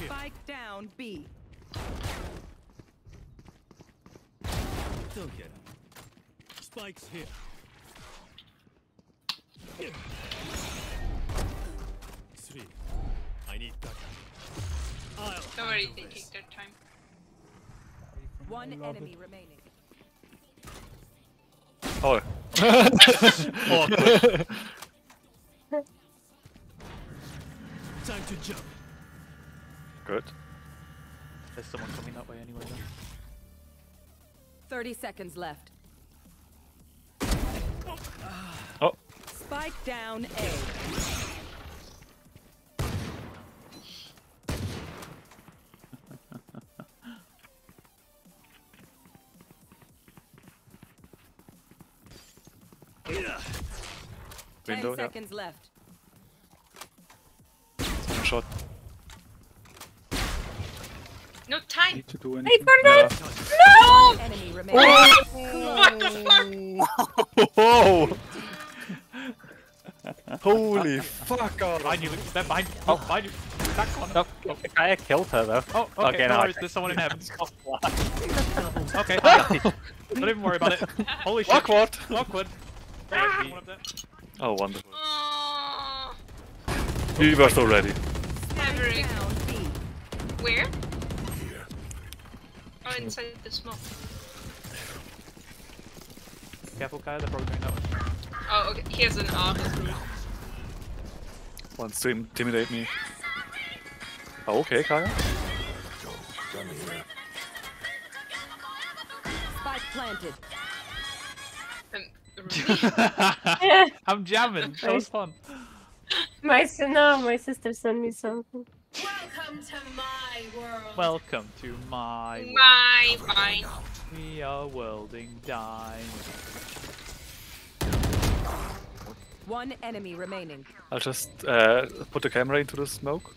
Spike down B. Don't get him. Spike's here. 3. I need that. Don't worry, they take their time. One enemy remaining. Oh. Awkward. Time to jump. Good. There's someone coming that way anyway then. 30 seconds left. Oh. Spike down A. Window, 10 seconds left. yeah. Shot. No time. Need to do anything. Yeah. No! Enemy remaining. What the fuck? Whoa! Holy fuck! Behind you, they're behind you. Oh, behind you. That corner. No, the guy killed her though. Oh, okay, Okay, no now worries, I- there's someone in heaven. Okay, don't even worry about it. Holy shit. Awkward! Awkward. There's one up there. Oh, wonderful. Oh, We were so ready. Maverick. Down B. Where? Oh, inside the smoke. Careful, Kyle, they're probably going that way. Oh, okay. Here's an arc through. Wants to intimidate me. Oh, okay, Kaya. Spike planted. Really? I'm jamming, that was fun. My sister sent me something. Welcome to my world. Welcome to my world. My mind. We are welding diamonds. One enemy remaining. I'll just put the camera into the smoke.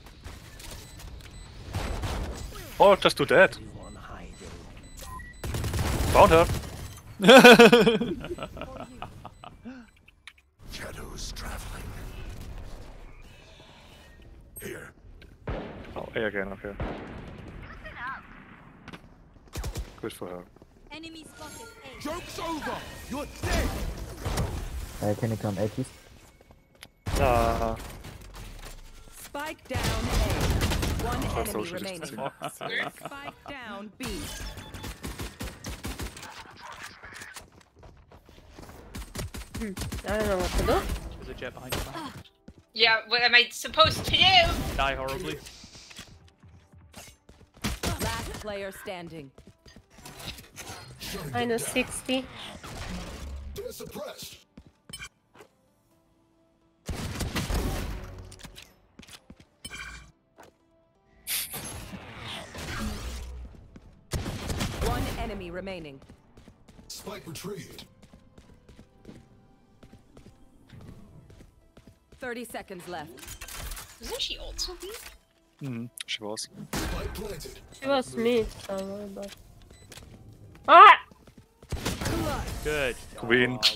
Or just do that. Found her. Shadows traveling. Here. Oh, A again, okay. Good for her. Enemy spotted. A. Joke's over. You're dead. Can you come A, please? Spike down A. One enemy social remaining. distancing. Spike down B. I don't know what to do. There's a jet behind you. Man. Yeah, what am I supposed to do? Die horribly. Last player standing. Minus 60. They're suppressed. One enemy remaining. Spike retrieved. 30 seconds left. Isn't she also weak? She was. Spike planted. She was me. So but... Ah! Good. Queen. job.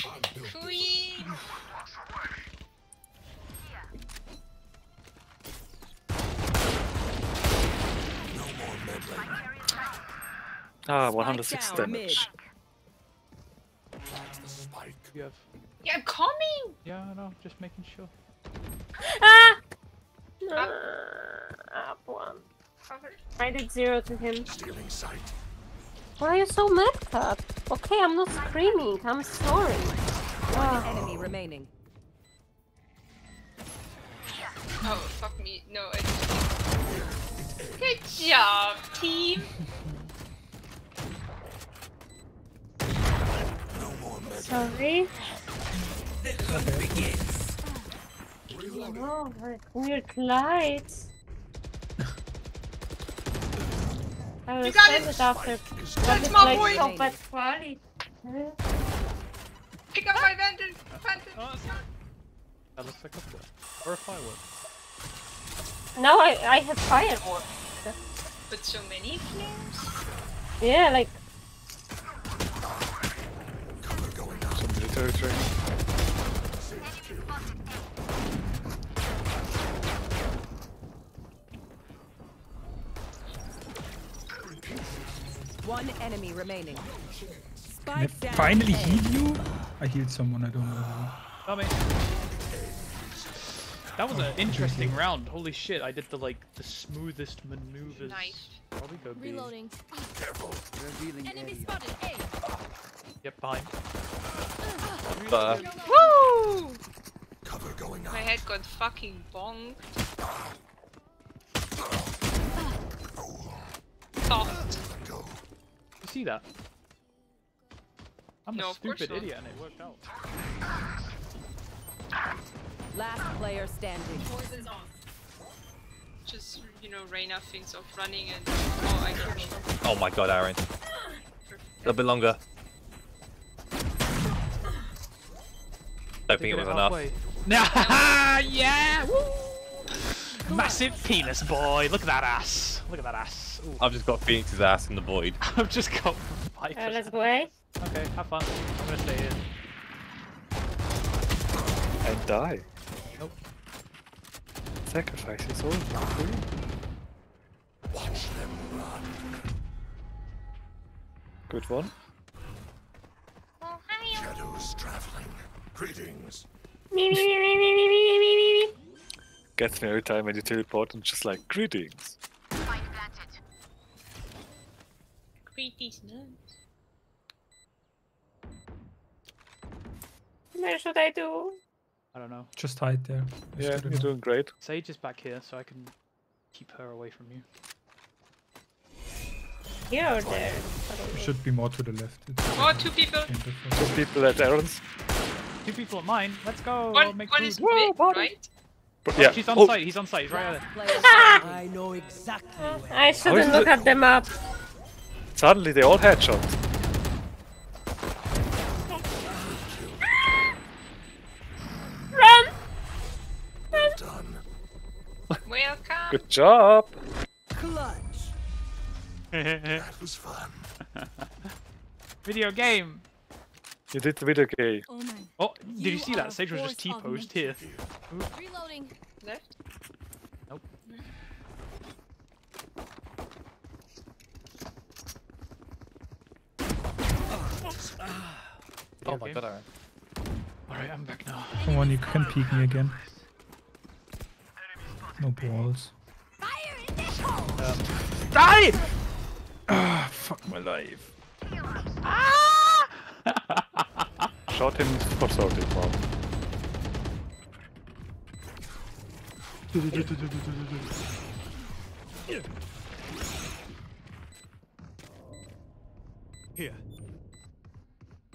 I'm built. Queen. No more meddling. Ah, Spike 106 down damage. That's the spike. You have... Yeah, I'm coming. Yeah, I know, just making sure. Ah! Up one. Cover. I did 0 to him. Stealing sight. Why are you so mad, Cat? Okay, I'm not screaming. I'm sorry. One enemy remaining. Oh, fuck me. No, I just... Good job, team. No more meddling. Sorry. Reloading. Oh, like weird lights. I will You got send it. it after. Is But That's it's my like boy. so bad quality. Pick up my Phantom. Phantom. Oh, that's not... That looks like a flip. Or a firework. Now I have fireworks. But so many flames. Yeah, like cover going out. territory. One enemy remaining. Can I Spike down finally A. heal you? I healed someone, I don't know who. Coming. That was an interesting round. Holy shit! I did the smoothest maneuvers. Nice. Probably go B. Reloading. Revealing Enemy area. spotted A. Yep, behind. Woo! Cover going My out. head got fucking bonked. Soft. Go. You see that? I'm No, a of course stupid not. idiot, and it worked out. Last player standing. Poison's off. Just, you know, Reyna thinks of running and... Oh, I can read. Oh my god, Aaron. A little bit longer. Don't think it was enough. Nah, yeah! Woo! Massive penis boy. Look at that ass. Look at that ass. Ooh. I've just got Phoenix's ass in the void. I've just got Let's go A. Okay, have fun. I'm gonna stay in. And die. Nope. Sacrifice is all for free. Watch them run. Good one. Shadows traveling. Greetings. Gets me every time when you teleport and just like, greetings. Pretty snug. What should I do? I don't know. Just hide there. That's Yeah, good you're enough. doing great. Sage is back here, so I can keep her away from you. Here or there? There should be more to the left. It's Oh, two people. kind of, Two people at Aaron's. Two people at mine. Let's go. One Make is food. mid, right? Yeah. She's on Oh, site. He's on site. He's right Last there. player standing. I shouldn't is look it- at them up. suddenly they all headshot. Run! Done. Welcome. Good job. That was fun. Video game. You did the video game. Oh my. Oh, did you see You are that? Sage was just force of T-posed here. Reloading. Left. Nope. Oh my god, Aaron. Alright, I'm back now. Come on, you can peek me again. No balls. Die! Ah, fuck my life. Shot him for sorting bomb. Here.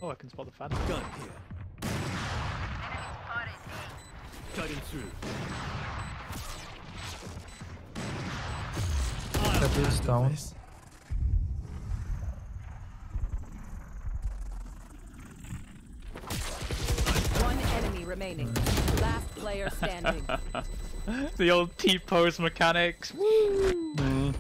Oh, I can spot the fan. Gun here. Cutting through. That is down. One enemy remaining. Last player standing. The old T-pose mechanics. Woo!